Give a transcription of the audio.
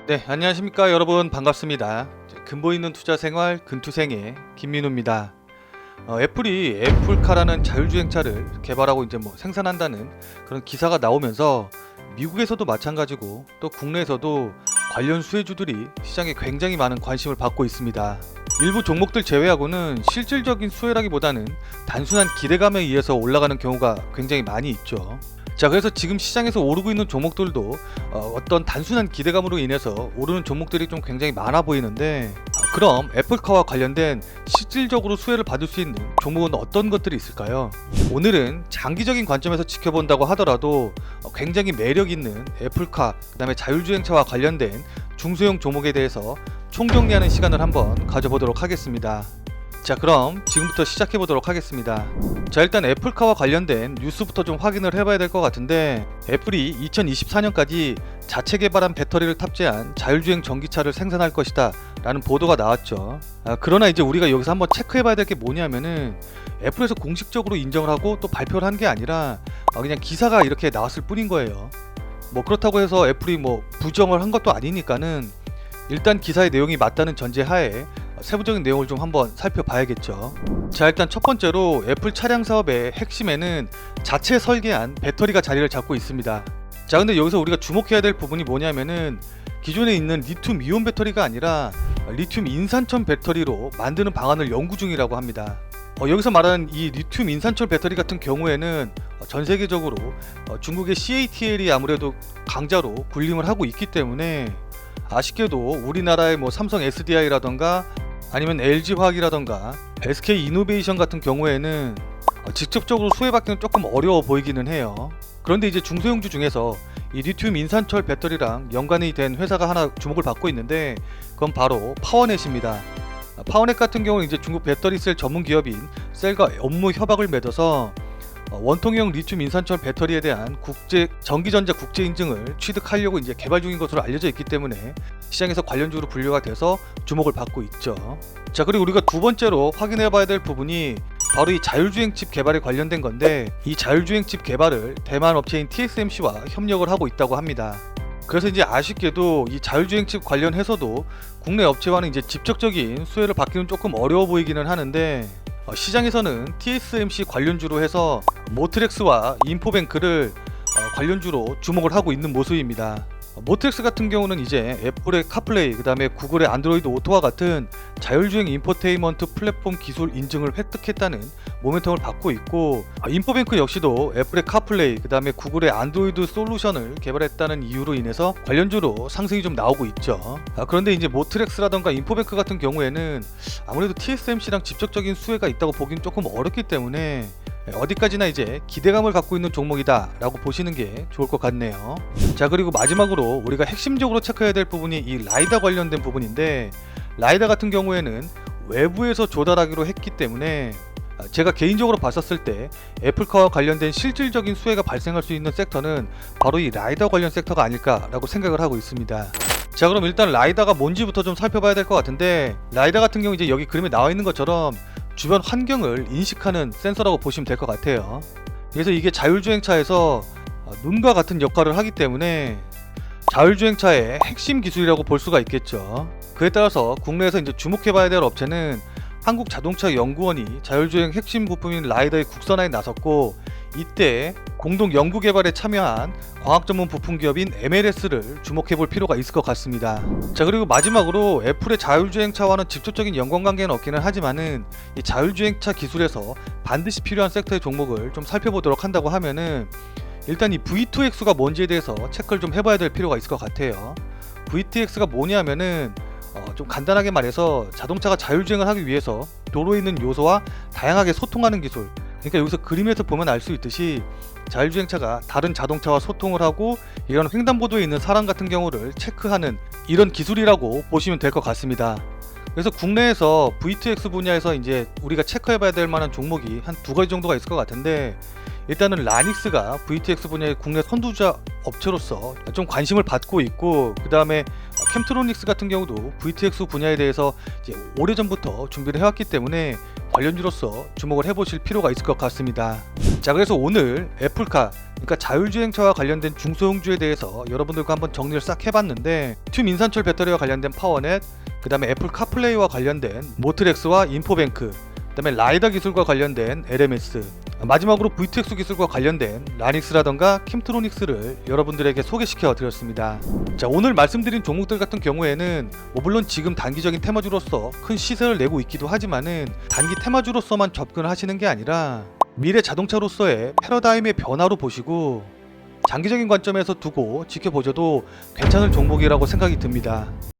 네, 안녕하십니까 여러분, 반갑습니다. 근본 있는 투자 생활 근투생의 김민우입니다. 애플이 애플카라는 자율주행차를 개발하고 이제 생산한다는 그런 기사가 나오면서 미국에서도 마찬가지고 또 국내에서도 관련 수혜주들이 시장에 굉장히 많은 관심을 받고 있습니다. 일부 종목들 제외하고는 실질적인 수혜라기보다는 단순한 기대감에 의해서 올라가는 경우가 굉장히 많이 있죠. 자, 그래서 지금 시장에서 오르고 있는 종목들도 어떤 단순한 기대감으로 인해서 오르는 종목들이 좀 굉장히 많아 보이는데, 그럼 애플카와 관련된 실질적으로 수혜를 받을 수 있는 종목은 어떤 것들이 있을까요? 오늘은 장기적인 관점에서 지켜본다고 하더라도 굉장히 매력 있는 애플카, 그 다음에 자율주행차와 관련된 중소형 종목에 대해서 총정리하는 시간을 한번 가져보도록 하겠습니다. 자, 그럼 지금부터 시작해 보도록 하겠습니다. 자, 일단 애플카와 관련된 뉴스부터 좀 확인을 해봐야 될 것 같은데, 애플이 2024년까지 자체 개발한 배터리를 탑재한 자율주행 전기차를 생산할 것이다 라는 보도가 나왔죠. 그러나 이제 우리가 여기서 한번 체크해 봐야 될 게 뭐냐면은, 애플에서 공식적으로 인정을 하고 또 발표를 한 게 아니라 그냥 기사가 이렇게 나왔을 뿐인 거예요. 그렇다고 해서 애플이 부정을 한 것도 아니니까는 일단 기사의 내용이 맞다는 전제하에 세부적인 내용을 좀 한번 살펴봐야겠죠. 자, 일단 첫 번째로 애플 차량 사업의 핵심에는 자체 설계한 배터리가 자리를 잡고 있습니다. 자, 근데 여기서 우리가 주목해야 될 부분이 뭐냐면은, 기존에 있는 리튬 이온 배터리가 아니라 리튬 인산철 배터리로 만드는 방안을 연구 중이라고 합니다. 여기서 말하는 이 리튬 인산철 배터리 같은 경우에는 전 세계적으로 중국의 CATL이 아무래도 강자로 군림을 하고 있기 때문에, 아쉽게도 우리나라의 삼성 SDI라던가 아니면 LG화학이라던가 SK이노베이션 같은 경우에는 직접적으로 수혜받기는 조금 어려워 보이기는 해요. 그런데 이제 중소형주 중에서 이 리튬 인산철 배터리랑 연관이 된 회사가 하나 주목을 받고 있는데, 그건 바로 파워넷입니다. 파워넷 같은 경우는 이제 중국 배터리셀 전문 기업인 셀과 업무 협약을 맺어서 원통형 리튬 인산철 배터리에 대한 전기전자 국제 인증을 취득하려고 이제 개발 중인 것으로 알려져 있기 때문에 시장에서 관련주로 분류가 돼서 주목을 받고 있죠. 자, 그리고 우리가 두 번째로 확인해 봐야 될 부분이 바로 이 자율주행 칩 개발에 관련된 건데, 이 자율주행 칩 개발을 대만 업체인 TSMC와 협력을 하고 있다고 합니다. 그래서 이제 아쉽게도 이 자율주행 칩 관련해서도 국내 업체와는 이제 직접적인 수혜를 받기는 조금 어려워 보이기는 하는데, 시장에서는 TSMC 관련주로 해서 모트렉스와 인포뱅크를 관련주로 주목을 하고 있는 모습입니다. 모트렉스 같은 경우는 이제 애플의 카플레이, 그 다음에 구글의 안드로이드 오토와 같은 자율주행 인포테인먼트 플랫폼 기술 인증을 획득했다는 모멘텀을 받고 있고, 인포뱅크 역시도 애플의 카플레이, 그 다음에 구글의 안드로이드 솔루션을 개발했다는 이유로 인해서 관련주로 상승이 좀 나오고 있죠. 그런데 이제 모트렉스라던가 인포뱅크 같은 경우에는 아무래도 TSMC랑 직접적인 수혜가 있다고 보기는 조금 어렵기 때문에 어디까지나 이제 기대감을 갖고 있는 종목이다 라고 보시는 게 좋을 것 같네요. 자, 그리고 마지막으로 우리가 핵심적으로 체크해야 될 부분이 이 라이다 관련된 부분인데, 라이다 같은 경우에는 외부에서 조달하기로 했기 때문에 제가 개인적으로 봤었을 때 애플카와 관련된 실질적인 수혜가 발생할 수 있는 섹터는 바로 이 라이다 관련 섹터가 아닐까 라고 생각을 하고 있습니다. 자, 그럼 일단 라이다가 뭔지부터 좀 살펴봐야 될 것 같은데, 라이다 같은 경우 이제 여기 그림에 나와 있는 것처럼 주변 환경을 인식하는 센서라고 보시면 될 것 같아요. 그래서 이게 자율주행차에서 눈과 같은 역할을 하기 때문에 자율주행차의 핵심 기술이라고 볼 수가 있겠죠. 그에 따라서 국내에서 이제 주목해봐야 될 업체는 한국자동차연구원이 자율주행 핵심 부품인 라이다의 국산화에 나섰고, 이때 공동 연구 개발에 참여한 광학 전문 부품 기업인 MLS를 주목해볼 필요가 있을 것 같습니다. 자, 그리고 마지막으로 애플의 자율주행차와는 직접적인 연관관계는 없기는 하지만은 이 자율주행차 기술에서 반드시 필요한 섹터의 종목을 좀 살펴보도록 한다고 하면은, 일단 이 V2X가 뭔지에 대해서 체크를 좀 해봐야 될 필요가 있을 것 같아요. V2X가 뭐냐면은 좀 간단하게 말해서 자동차가 자율주행을 하기 위해서 도로에 있는 요소와 다양하게 소통하는 기술, 그러니까 여기서 그림에서 보면 알 수 있듯이 자율주행차가 다른 자동차와 소통을 하고 이런 횡단보도에 있는 사람 같은 경우를 체크하는 이런 기술이라고 보시면 될 것 같습니다. 그래서 국내에서 V2X 분야에서 이제 우리가 체크해봐야 될 만한 종목이 한 두 가지 정도가 있을 것 같은데, 일단은 라닉스가 VTX 분야의 국내 선두주자 업체로서 좀 관심을 받고 있고, 그 다음에 캠트로닉스 같은 경우도 VTX 분야에 대해서 이제 오래전부터 준비를 해왔기 때문에 관련주로서 주목을 해보실 필요가 있을 것 같습니다. 자, 그래서 오늘 애플카, 그러니까 자율주행차와 관련된 중소형주에 대해서 여러분들과 한번 정리를 싹 해봤는데, 튠 인산철 배터리와 관련된 파워넷, 그 다음에 애플 카플레이와 관련된 모트렉스와 인포뱅크, 그 다음에 라이다 기술과 관련된 LMS, 마지막으로 VTX 기술과 관련된 라닉스라던가 킴트로닉스를 여러분들에게 소개시켜 드렸습니다. 자, 오늘 말씀드린 종목들 같은 경우에는 물론 지금 단기적인 테마주로서 큰 시세를 내고 있기도 하지만은 단기 테마주로서만 접근을 하시는 게 아니라 미래 자동차로서의 패러다임의 변화로 보시고 장기적인 관점에서 두고 지켜보셔도 괜찮을 종목이라고 생각이 듭니다.